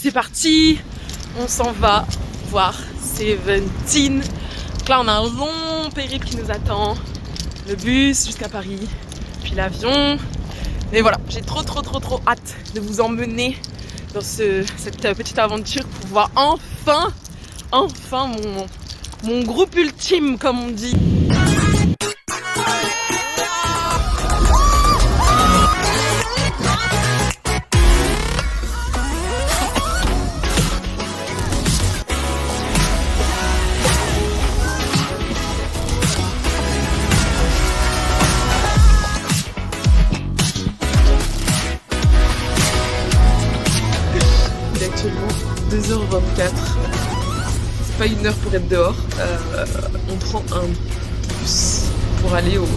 c'est parti, on s'en va voir Seventeen. Donc là on a un long périple qui nous attend, le bus jusqu'à Paris, puis l'avion. Mais voilà, j'ai trop hâte de vous emmener dans cette petite aventure pour voir enfin mon groupe ultime comme on dit. Actuellement 2h24, c'est pas une heure pour être dehors, on prend un bus pour aller au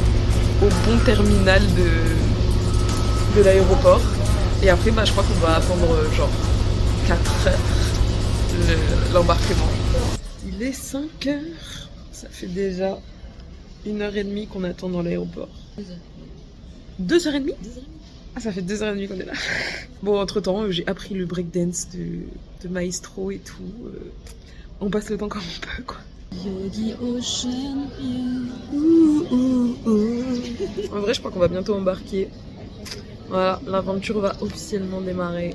bon terminal de l'aéroport et après je crois qu'on va attendre genre 4 heures l'embarquement. Il est 5 heures, ça fait déjà 1h30 qu'on attend dans l'aéroport. 2h30 ? Ah, ça fait 2h30 qu'on est là. Bon, entre temps, j'ai appris le breakdance de Maestro et tout. On passe le temps comme on peut, quoi. En vrai, je crois qu'on va bientôt embarquer. Voilà, l'aventure va officiellement démarrer.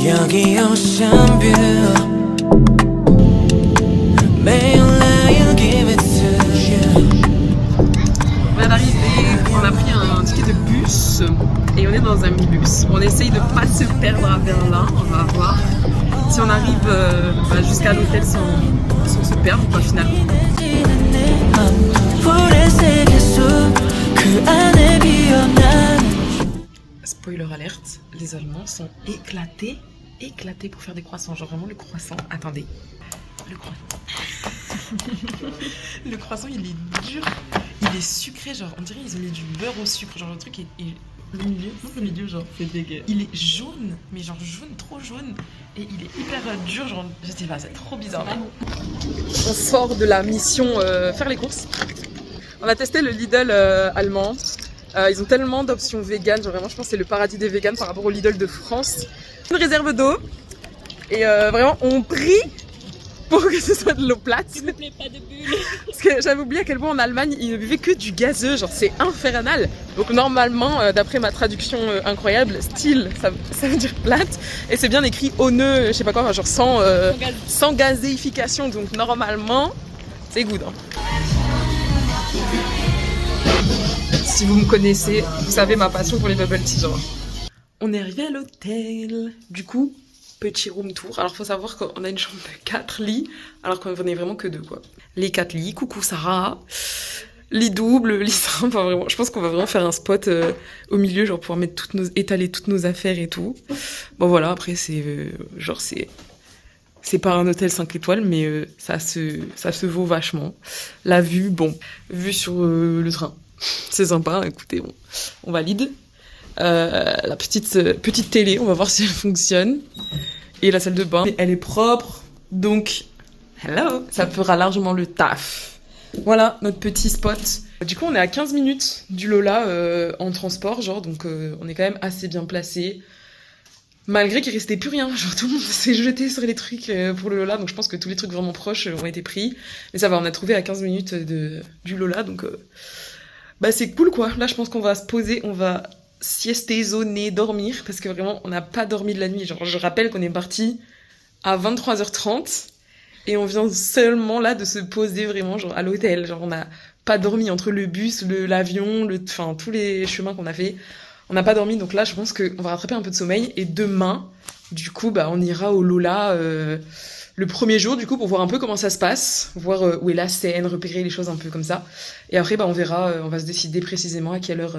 여기 ocean view 매일 날 you give it to you. On vient d'arriver, on a pris un ticket de bus et on est dans un bus. On essaye de pas se perdre à Berlin, on va voir si on arrive jusqu'à l'hôtel sans se perdre ou pas finalement. Spoiler alerte, les Allemands sont éclatés pour faire des croissants. Genre vraiment le croissant, attendez, le croissant. Le croissant il est dur, il est sucré, genre on dirait ils ont mis du beurre au sucre, genre le truc est le milieu genre c'est dégueu. Il est jaune, mais genre jaune, trop jaune, et il est hyper dur, genre je sais pas, c'est trop bizarre. On sort de la mission faire les courses. On a testé le Lidl allemand. Ils ont tellement d'options véganes, genre vraiment je pense que c'est le paradis des véganes par rapport au Lidl de France. Une réserve d'eau et vraiment on prie pour que ce soit de l'eau plate. S'il vous plaît, pas de bulles. Parce que j'avais oublié à quel point en Allemagne ils ne buvaient que du gazeux, genre c'est infernal. Donc normalement, d'après ma traduction incroyable, style ça veut dire plate et c'est bien écrit ohne, je sais pas quoi, genre sans gazéification, donc normalement c'est good. Hein. Si vous me connaissez, vous savez ma passion pour les bubble tea, genre. On est arrivé à l'hôtel, du coup, petit room tour. Alors faut savoir qu'on a une chambre de 4 lits, alors qu'on venait vraiment que 2 quoi. Les 4 lits, coucou Sarah, lit double, lit simple, enfin vraiment, je pense qu'on va vraiment faire un spot au milieu, genre pouvoir mettre étaler toutes nos affaires et tout. Bon voilà, après c'est c'est pas un hôtel 5 étoiles, mais ça se vaut vachement. La vue, bon, vue sur le train. C'est sympa, écoutez, bon, on valide. La petite télé, on va voir si elle fonctionne. Et la salle de bain, elle est propre, donc hello, ça fera largement le taf. Voilà notre petit spot. Du coup, on est à 15 minutes du Lola en transport, genre, donc on est quand même assez bien placé. Malgré qu'il restait plus rien, genre tout le monde s'est jeté sur les trucs pour le Lola, donc je pense que tous les trucs vraiment proches ont été pris. Mais ça va, on a trouvé à 15 minutes du Lola, donc bah c'est cool quoi. Là je pense qu'on va se poser, on va siester-zoner, dormir, parce que vraiment on n'a pas dormi de la nuit. Genre je rappelle qu'on est parti à 23h30 et on vient seulement là de se poser vraiment genre à l'hôtel. Genre on n'a pas dormi entre le bus, l'avion, enfin tous les chemins qu'on a fait. On n'a pas dormi, donc là je pense qu'on va rattraper un peu de sommeil et demain, du coup bah on ira au Lola le premier jour du coup pour voir un peu comment ça se passe, voir où est la scène, repérer les choses un peu comme ça. Et après bah on verra, on va se décider précisément à quelle heure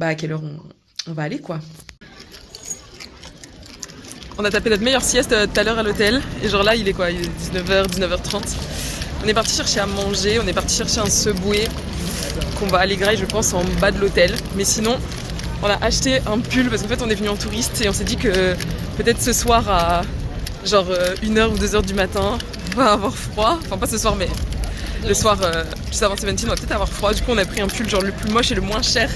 on va aller quoi. On a tapé notre meilleure sieste tout à l'heure à l'hôtel et genre là il est quoi, il est 19h, 19h30. On est parti chercher à manger, on est parti chercher un Subway qu'on va aller grailler je pense en bas de l'hôtel. Mais sinon On a acheté un pull parce qu'en fait on est venu en touriste et on s'est dit que peut-être ce soir à genre 1h ou 2h du matin on va avoir froid. Enfin pas ce soir mais le soir juste avant 17 on va peut-être avoir froid. Du coup on a pris un pull genre le plus moche et le moins cher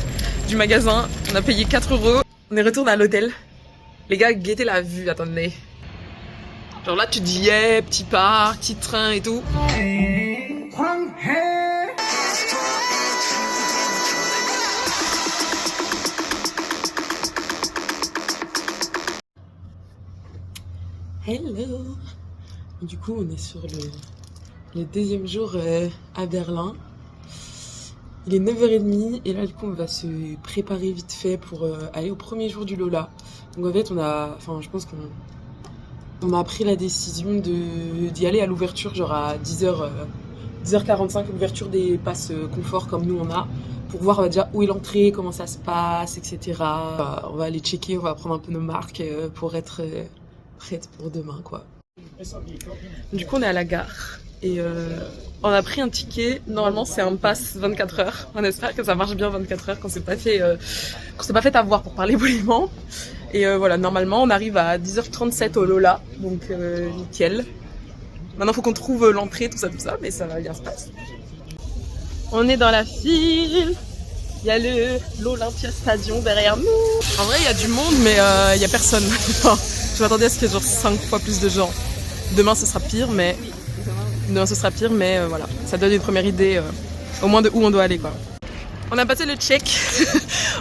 du magasin. On a payé 4 €. On est retourné à l'hôtel. Les gars, guettez la vue, attendez. Genre là tu te dis yeah, petit parc, petit train et tout. Hello. Du coup on est sur le deuxième jour à Berlin. Il est 9h30 et là du coup on va se préparer vite fait pour aller au premier jour du Lola. Donc en fait je pense qu'on a pris la décision d'y aller à l'ouverture, genre à 10h45, l'ouverture des passes confort comme nous on a, pour voir déjà où est l'entrée, comment ça se passe, etc. On va aller checker, on va prendre un peu nos marques pour être prête pour demain quoi. Du coup on est à la gare et on a pris un ticket. Normalement c'est un pass 24 heures. On espère que ça marche bien 24 heures, qu'on s'est pas fait avoir pour parler poliment. Et voilà, normalement on arrive à 10h37 au Lola, donc nickel. Maintenant faut qu'on trouve l'entrée, tout ça, mais ça va bien se passer. On est dans la file. Il y a l'Olympia Stadium derrière nous. En vrai il y a du monde mais il y a personne. Je m'attendais à ce qu'il y ait genre 5 fois plus de gens. Demain ce sera pire mais voilà, ça donne une première idée au moins de où on doit aller quoi. On a passé le check.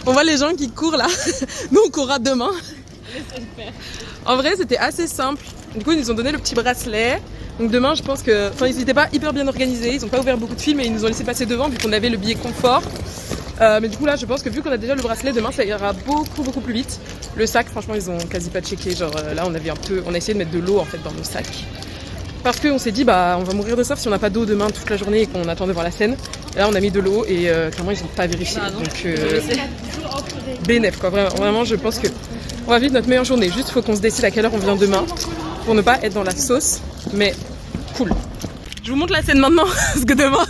On voit les gens qui courent là. Nous on courra demain. En vrai c'était assez simple. Du coup ils nous ont donné le petit bracelet. Donc demain je pense que... Enfin ils n'étaient pas hyper bien organisés. Ils n'ont pas ouvert beaucoup de fils mais ils nous ont laissé passer devant vu qu'on avait le billet confort. Mais du coup là je pense que vu qu'on a déjà le bracelet, demain ça ira beaucoup plus vite. Le sac franchement ils ont quasi pas checké. Genre là on a essayé de mettre de l'eau en fait dans nos sacs. Parce qu'on s'est dit bah on va mourir de soif si on n'a pas d'eau demain toute la journée et qu'on attend devant la Seine. Et là on a mis de l'eau et clairement ils n'ont pas vérifié. Donc bénef quoi, vraiment je pense que on va vivre notre meilleure journée. Juste faut qu'on se décide à quelle heure on vient demain pour ne pas être dans la sauce. Mais cool. Je vous montre la Seine maintenant parce que demain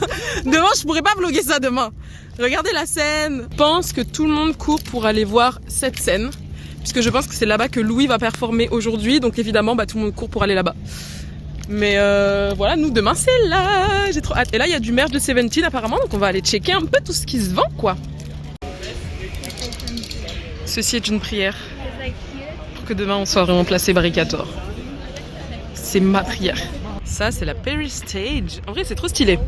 je pourrais pas vlogger ça demain. Regardez la Seine. Je pense que tout le monde court pour aller voir cette scène puisque je pense que c'est là-bas que Louis va performer aujourd'hui. Donc évidemment tout le monde court pour aller là-bas. Mais voilà, nous demain c'est là, j'ai trop hâte. Et là il y a du merch de 17 apparemment, donc on va aller checker un peu tout ce qui se vend quoi. Ceci est une prière pour que demain on soit vraiment placé barricator. C'est ma prière. Ça c'est la Paris Stage. En vrai c'est trop stylé.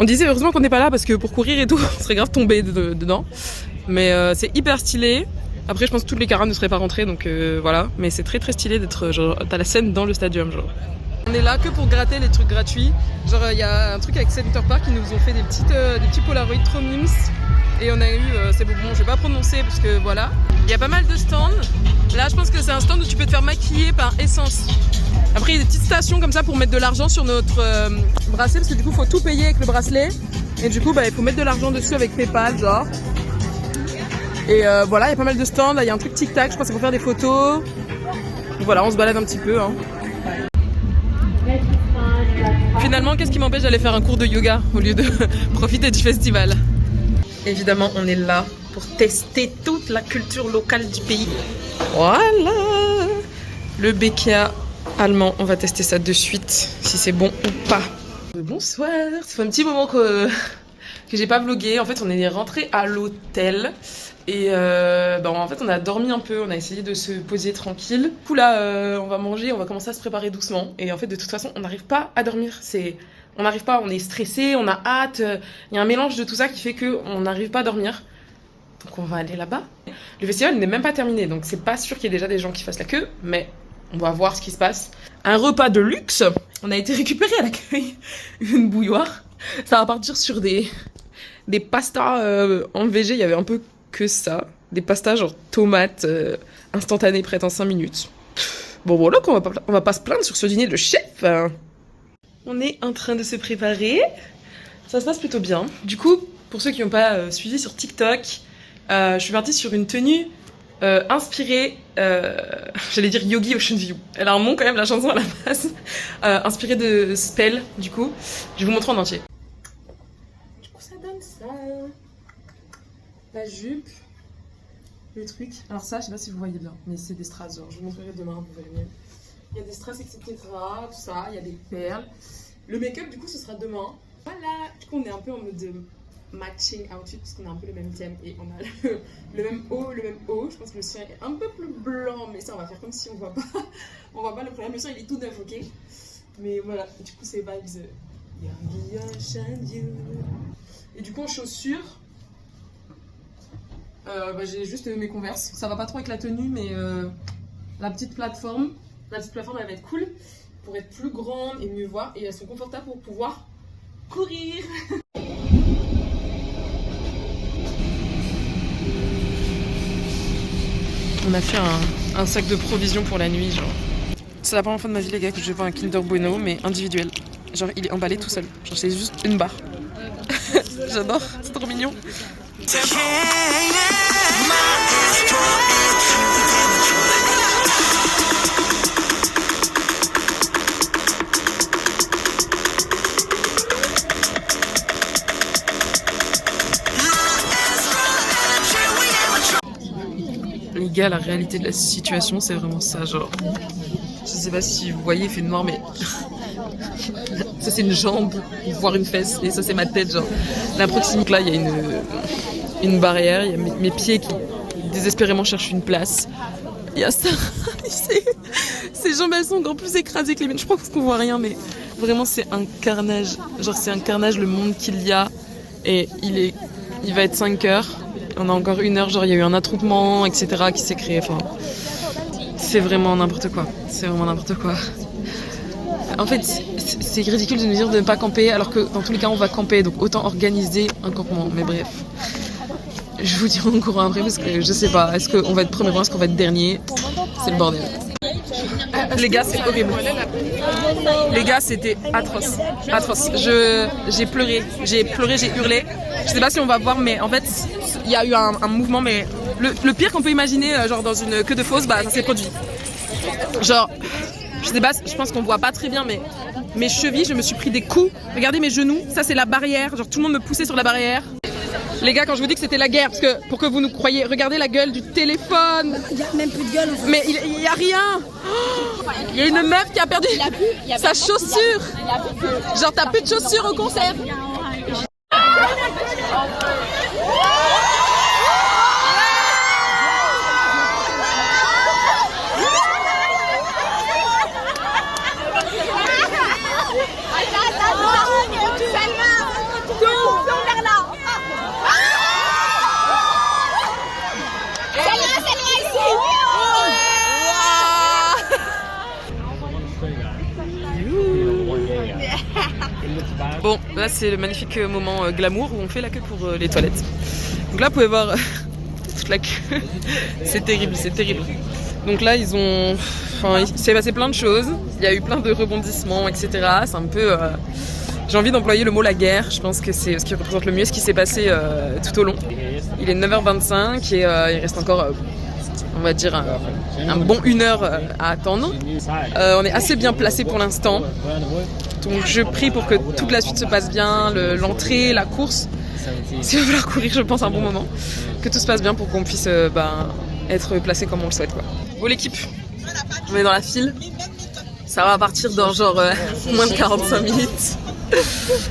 On disait heureusement qu'on n'est pas là parce que pour courir et tout, on serait grave tombé dedans. Mais c'est hyper stylé. Après je pense que toutes les caras ne seraient pas rentrées donc voilà. Mais c'est très stylé d'être genre t'as la scène dans le stadium genre. On est là que pour gratter les trucs gratuits. Genre il y a un truc avec Center Park qui nous ont fait des petits Polaroids trop mimes. Et on a eu, c'est bon je vais pas prononcer parce que voilà. Il y a pas mal de stands. Là je pense que c'est un stand où tu peux te faire maquiller par essence. Après il y a des petites stations comme ça pour mettre de l'argent sur notre bracelet parce que du coup faut tout payer avec le bracelet. Et du coup il faut mettre de l'argent dessus avec PayPal genre. Et voilà, il y a pas mal de stands, là il y a un truc tic-tac, je pense qu'il faut faire des photos. Donc voilà, on se balade un petit peu. Hein. Finalement, qu'est-ce qui m'empêche d'aller faire un cours de yoga au lieu de profiter du festival? Évidemment, on est là pour tester toute la culture locale du pays. Voilà. Le BKA allemand, on va tester ça de suite, si c'est bon ou pas. Bonsoir, ça fait un petit moment que j'ai pas vlogué. En fait, on est rentré à l'hôtel. Et en fait on a dormi un peu, on a essayé de se poser tranquille. Du coup là on va manger, on va commencer à se préparer doucement. Et en fait de toute façon on n'arrive pas à dormir. On n'arrive pas, on est stressé, on a hâte. Il y a un mélange de tout ça qui fait qu'on n'arrive pas à dormir. Donc on va aller là-bas. Le festival n'est même pas terminé, donc c'est pas sûr qu'il y ait déjà des gens qui fassent la queue. Mais on va voir ce qui se passe. Un repas de luxe. On a été récupéré à l'accueil une bouilloire. Ça va partir sur des pastas en VG, il y avait un peu que ça, des pastas genre tomates instantanées prêtes en 5 minutes. Bon voilà, on va pas se plaindre sur ce dîner de chef. On est en train de se préparer. Ça se passe plutôt bien. Du coup, pour ceux qui n'ont pas suivi sur TikTok, je suis partie sur une tenue inspirée, j'allais dire Yogi Ocean View. Elle a un nom quand même la chanson à la base. Inspirée de Spell, du coup. Je vais vous montrer en entier. Du coup ça donne ça. La jupe, le truc. Alors ça, je sais pas si vous voyez bien, mais c'est des strass, genre, je vous montrerai demain, vous verrez mieux. Il y a des strass, etc., tout ça, il y a des perles. Le make-up, du coup, ce sera demain. Voilà, du coup, on est un peu en mode matching outfit, parce qu'on a un peu le même thème, et on a le même haut, Je pense que le sien est un peu plus blanc, mais ça, on va faire comme si on voit pas. On voit pas le problème, le sien, il est tout neuf, ok? Mais voilà, du coup, c'est vibes. Et du coup, en chaussures, j'ai juste mes Converse. Ça va pas trop avec la tenue, mais la petite plateforme, elle va être cool pour être plus grande et mieux voir. Et elles sont confortables pour pouvoir courir. On a fait un sac de provisions pour la nuit, genre. C'est la première fois de ma vie, les gars, que je vois un Kinder Bueno, mais individuel. Genre, il est emballé tout seul. Genre, c'est juste une barre. J'adore, c'est trop mignon. Les gars, la réalité de la situation, c'est vraiment ça, genre. Je sais pas si vous voyez, il fait noir, mais ça c'est une jambe, voire une fesse, et ça c'est ma tête, genre. La proximité, là, il y a une barrière, il y a mes pieds qui désespérément cherchent une place. Il y a ça, ces jambes, elles sont encore plus écrasées que les miennes. Je crois qu'on voit rien, mais vraiment c'est un carnage. Genre c'est un carnage le monde qu'il y a, et il va être 5 heures. On a encore 1 heure, genre il y a eu un attroupement, etc. qui s'est créé, enfin... C'est vraiment n'importe quoi. C'est vraiment n'importe quoi. En fait, c'est ridicule de nous dire de ne pas camper, alors que dans tous les cas, on va camper, donc autant organiser un campement. Mais bref, je vous dirai en courant après, parce que je sais pas, est-ce qu'on va être premier rang, est-ce qu'on va être dernier? C'est le bordel. Les gars, c'est horrible. Les gars, c'était atroce. Atroce. J'ai pleuré, j'ai hurlé. Je sais pas si on va voir, mais en fait, il y a eu un mouvement, mais le pire qu'on peut imaginer, genre dans une queue de fosse, bah ça s'est produit. Genre, je sais pas, je pense qu'on voit pas très bien, mais mes chevilles, je me suis pris des coups. Regardez mes genoux, ça c'est la barrière, genre tout le monde me poussait sur la barrière. Les gars, quand je vous dis que c'était la guerre, parce que pour que vous nous croyez, regardez la gueule du téléphone. Il y a même plus de gueule. En fait. Mais il y a rien. Il y a une meuf qui a perdu sa chaussure. Genre t'as plus de chaussures au concert. Bon, là c'est le magnifique moment glamour où on fait la queue pour les toilettes. Donc là vous pouvez voir toute la queue. C'est terrible, c'est terrible. Donc là il s'est passé plein de choses. Il y a eu plein de rebondissements, etc. C'est un peu... J'ai envie d'employer le mot la guerre. Je pense que c'est ce qui représente le mieux ce qui s'est passé tout au long. Il est 9h25 et il reste encore... on va dire un bon 1 heure à attendre. On est assez bien placé pour l'instant. Donc je prie pour que toute la suite se passe bien, l'entrée, la course. Si on va falloir courir, je pense, un bon moment. Que tout se passe bien pour qu'on puisse être placé comme on le souhaite, quoi. Bon l'équipe, on est dans la file. Ça va partir dans genre moins de 45 minutes.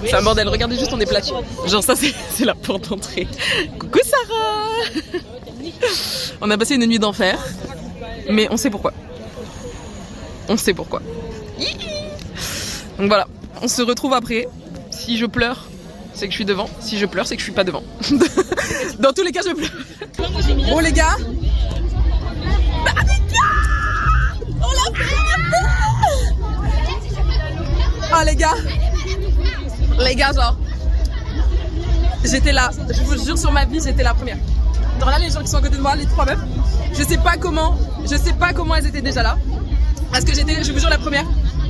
C'est un bordel, regardez juste on est plaqué. Genre ça c'est la porte d'entrée. Coucou Sarah. On a passé une nuit d'enfer, mais on sait pourquoi. On sait pourquoi. Donc voilà, on se retrouve après. Si je pleure, c'est que je suis devant. Si je pleure, c'est que je suis pas devant. Dans tous les cas, je pleure. Bon les gars. On l'a fait. Oh les gars. Les gars, genre. J'étais là. Je vous jure sur ma vie, j'étais la première. Genre là, les gens qui sont à côté de moi, les 3 meufs, je sais pas comment elles étaient déjà là. Parce que j'étais, je vous jure, la première.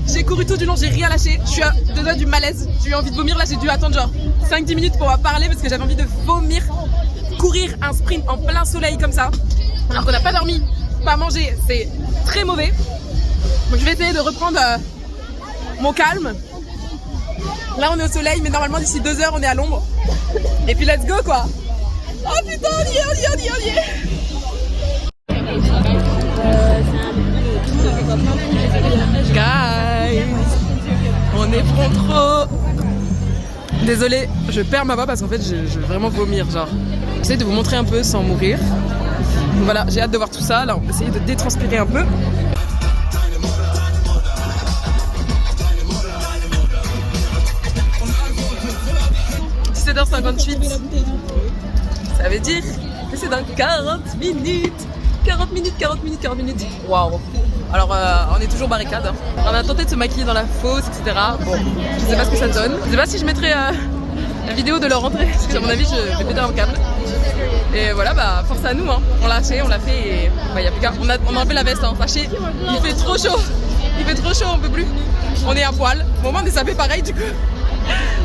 J'ai couru tout du long, j'ai rien lâché. Je suis à 2 doigts du malaise. J'ai eu envie de vomir. Là, j'ai dû attendre genre 5-10 minutes pour parler parce que j'avais envie de vomir. Courir un sprint en plein soleil comme ça. Alors qu'on n'a pas dormi, pas mangé. C'est très mauvais. Donc je vais essayer de reprendre mon calme. Là, on est au soleil, mais normalement, d'ici 2 heures, on est à l'ombre. Et puis, let's go, quoi. Oh putain, on y est. Désolée, je perds ma voix parce qu'en fait je vais vraiment vomir, genre. J'essaie de vous montrer un peu sans mourir. Donc voilà, j'ai hâte de voir tout ça. Là, on va essayer de détranspirer un peu. C'est 17h58. Ça veut dire que c'est dans 40 minutes. 40 minutes, 40 minutes, 40 minutes. Waouh. Alors, on est toujours barricade. Hein. On a tenté de se maquiller dans la fosse, etc. Bon, je sais pas ce que ça donne. Je sais pas si je mettrai la vidéo de leur rentrée, parce qu'à mon avis, je vais péter un câble. Et voilà, bah, force à nous. Hein. On l'a fait, et bah, y a plus qu'à. On a enlevé la veste, hein. Sachez, il fait trop chaud. Il fait trop chaud, on peut plus. On est à poil. Au moment, on est sapé pareil, du coup.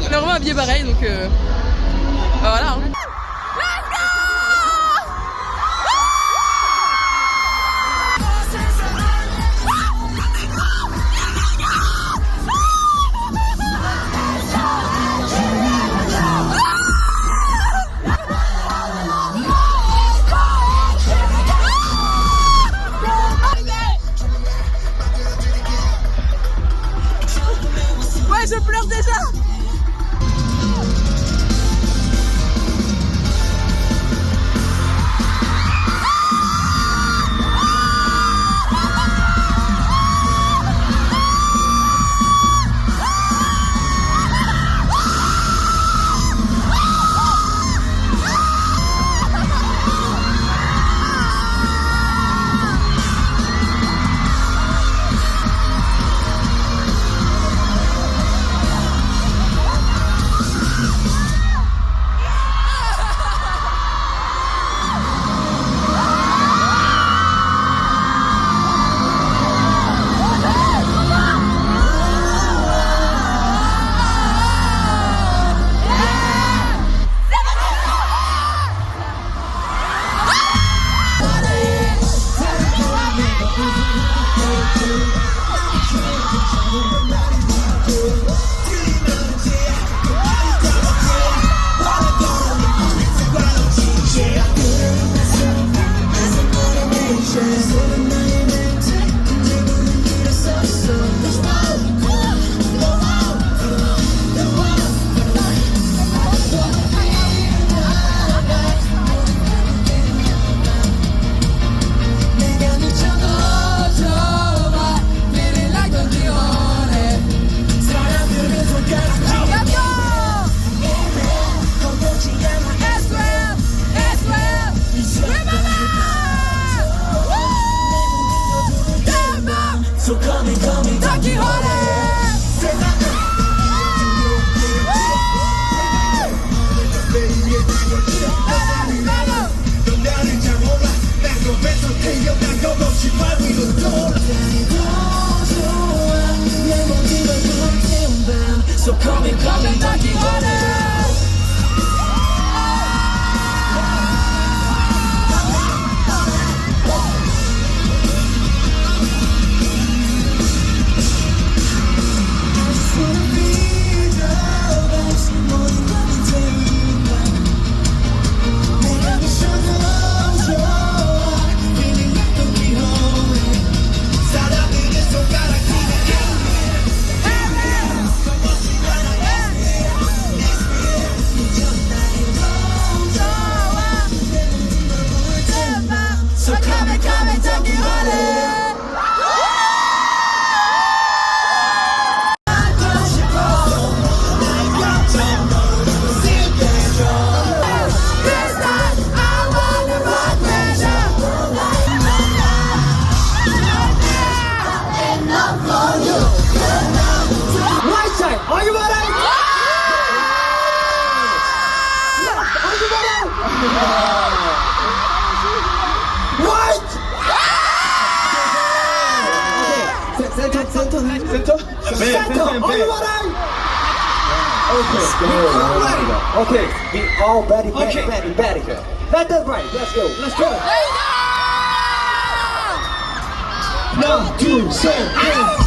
On est vraiment habillé pareil, donc bah, voilà. Hein. Je pleure déjà. So come and Donkey Horner. Okay, we all ready. Let them right. Let's go. One, two, three.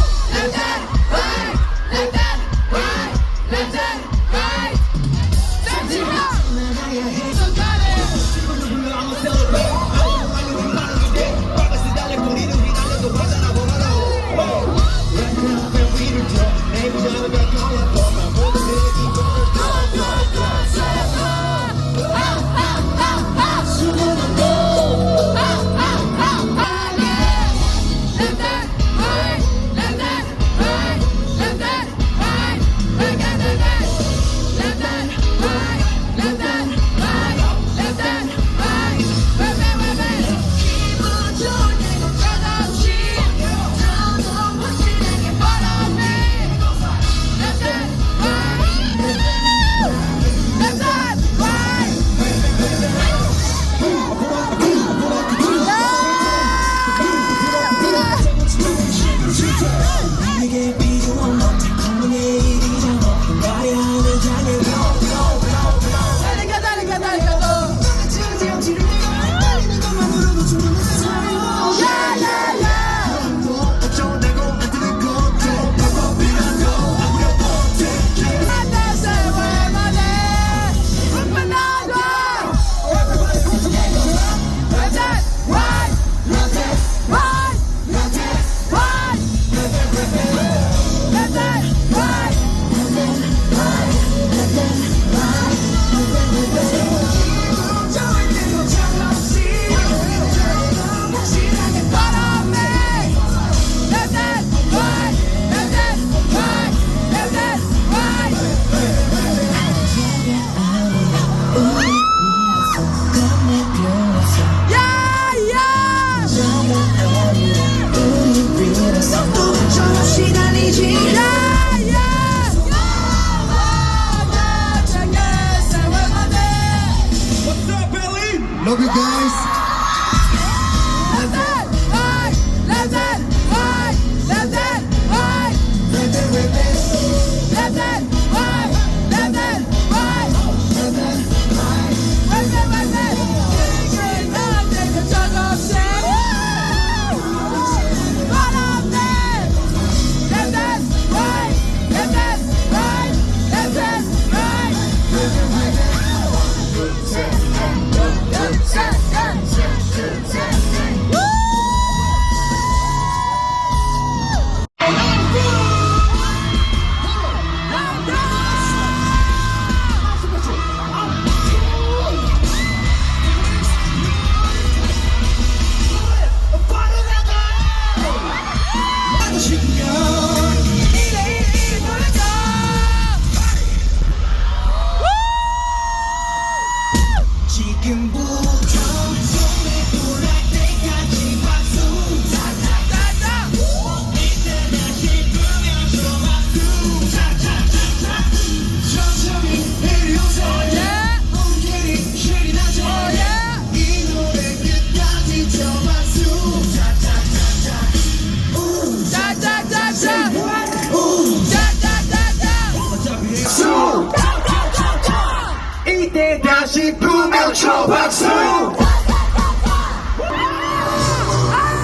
이때 다시 부면 쳐 박수.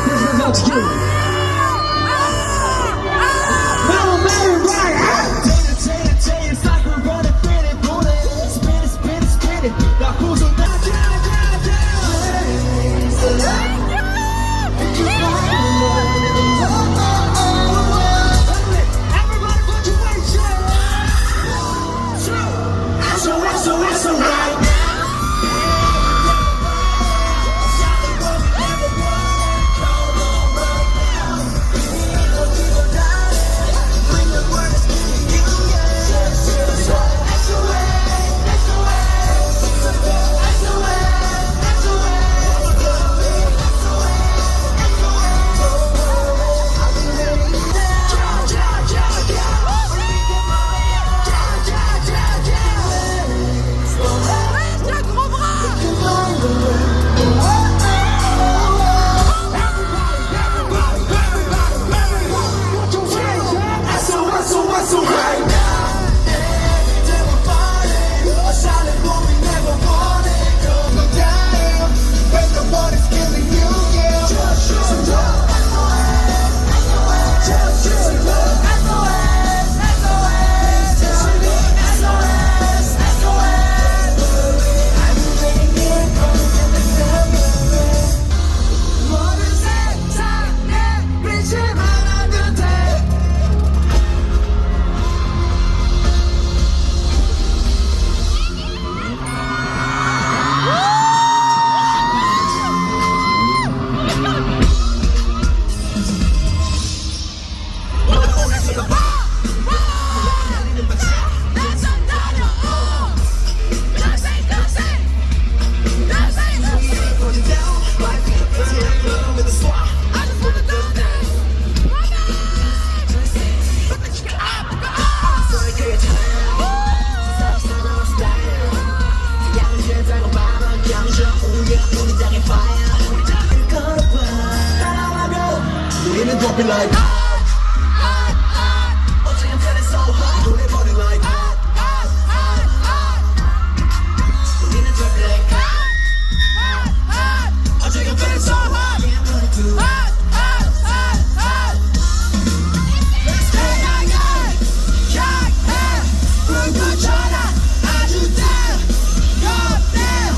This is up to you. No matter what. Spin it. 나 고소 나. It's alright. 우리는 dropping like 어제 I'm feeling so hot 노래 버린 like 우리는 dropping like 어제 I'm feeling so hot Yeah, I'm gonna do Let's go 불 붙여라 아주 down Go down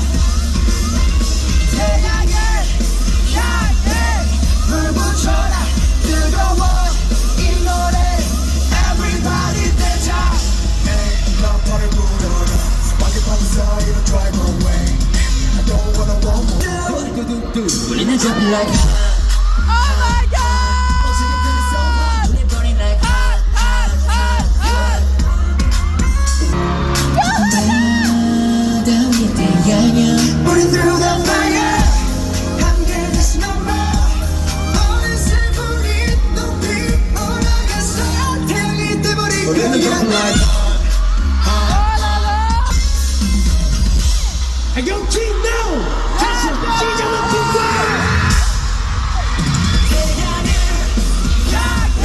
태양에 향해 불 붙여라 뜨거워 이 노래 Everybody dance 나팔을 불어라 스파게티 사이로 drive away I don't wanna walk more 우리는 dropping like Oh my god! 어제 I'm feeling so hot 노래 버린 like Burning through the fire 함께 다시 넘어 어느새 불이 높이 올라갔어 태양이 떠버리고 우리는 dropping like Hey yo team now 다시 시작 높은 거야 태양이 향해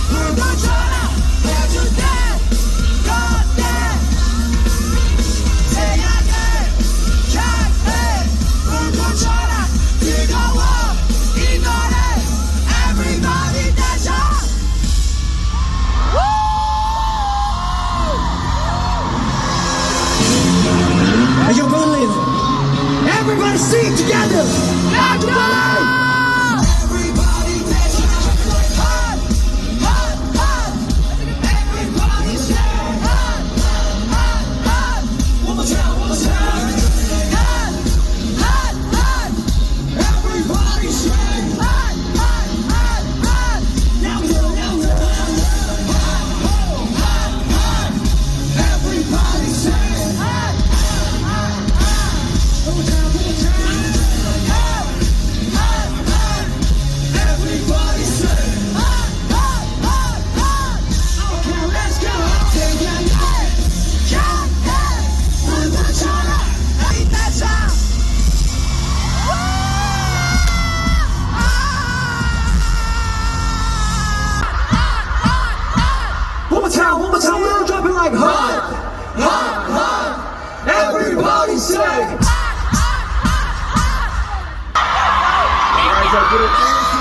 불 붙여라 해줄 때 Go down 태양이 향해 불 붙여라 뜨거워 이 노래 Everybody dance Everybody say. Guys are good at dancing.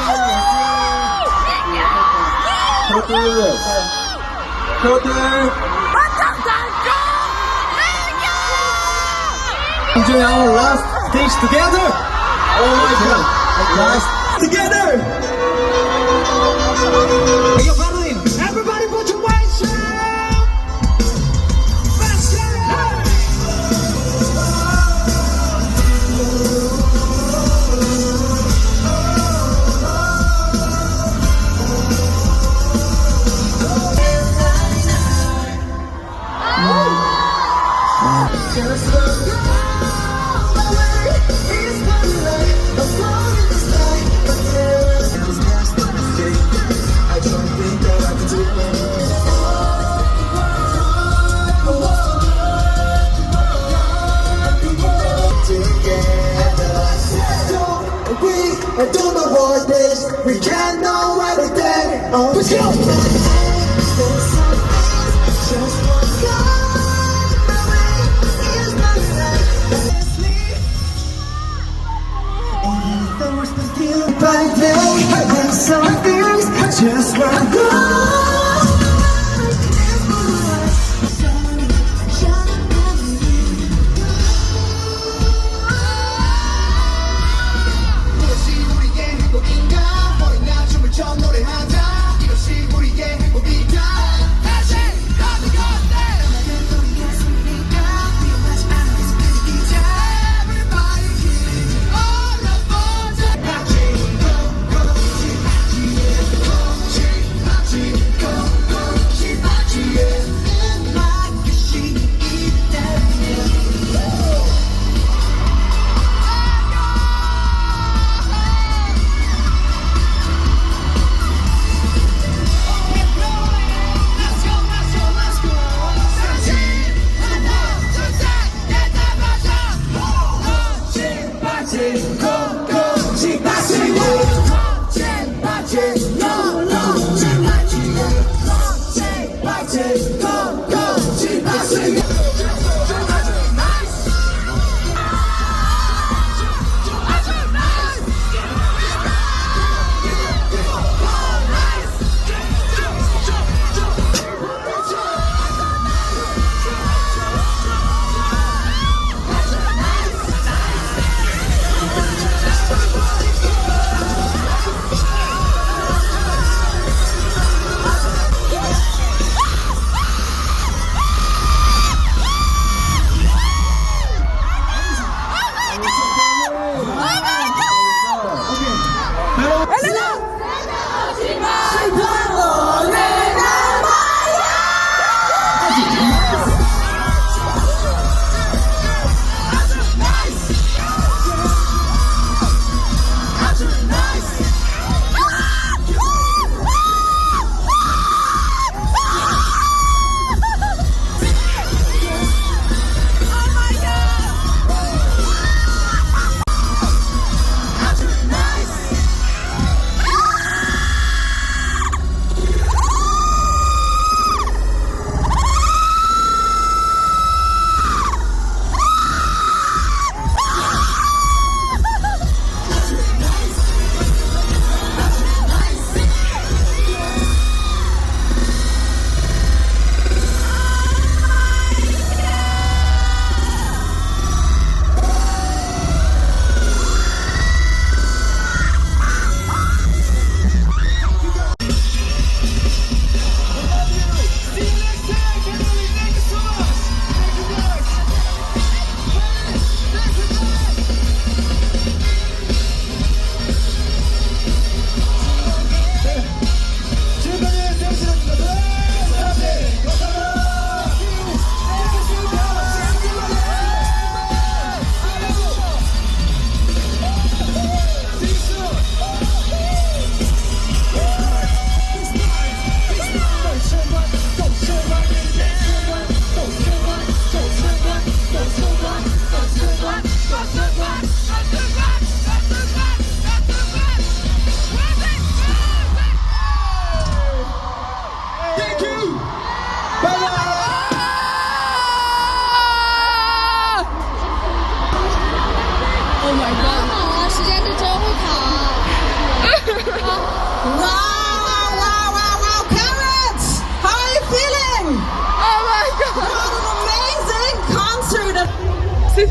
Cutter. Enjoy our last stage together. Oh my god. Last together. Hey, yo, Madeline. Everybody put your weights down. Let's get it. And don't avoid this. We can't know everything. Oh, let's go. Some things just like 이것이 우리의 행복인가? 어린 나 춤을 춰 노래하자. 이것이 우리의 행복인가?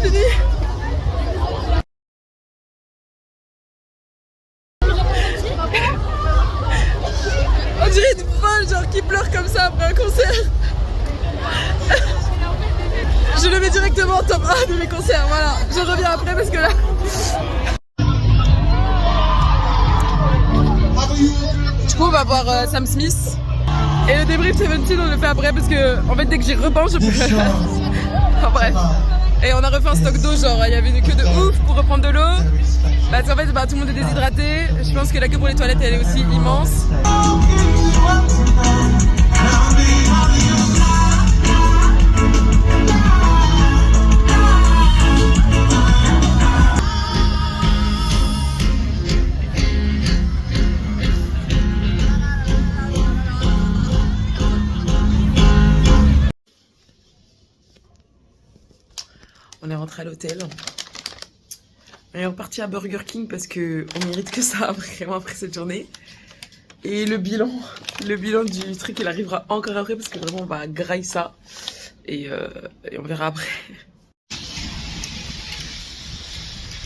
c'est fini. On dirait une folle, genre qui pleure comme ça après un concert. Je le mets directement en top 1 de mes concerts, voilà. Je reviens après parce que là... Du coup, on va voir Sam Smith. Et le débrief 17, on le fait après parce que, en fait, dès que j'y repense, je peux... Enfin bref. Et on a refait un stock d'eau, genre, il y avait une queue de ouf pour reprendre de l'eau. Parce qu'en fait, tout le monde est déshydraté. Je pense que la queue pour les toilettes, elle est aussi immense. On est rentré à l'hôtel. On est reparti à Burger King parce que on mérite que ça vraiment après cette journée. Et le bilan du truc, il arrivera encore après parce que vraiment on va grailler ça et on verra après.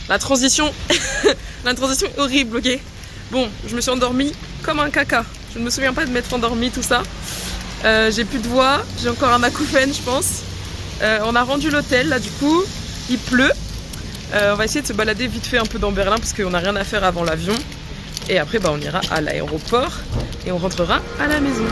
La transition, la transition est horrible, ok. Bon, je me suis endormie comme un caca. Je ne me souviens pas de m'être endormie, tout ça. J'ai plus de voix, j'ai encore un acouphène, je pense. On a rendu l'hôtel là, du coup, il pleut. On va essayer de se balader vite fait un peu dans Berlin parce qu'on n'a rien à faire avant l'avion. Et après, on ira à l'aéroport et on rentrera à la maison.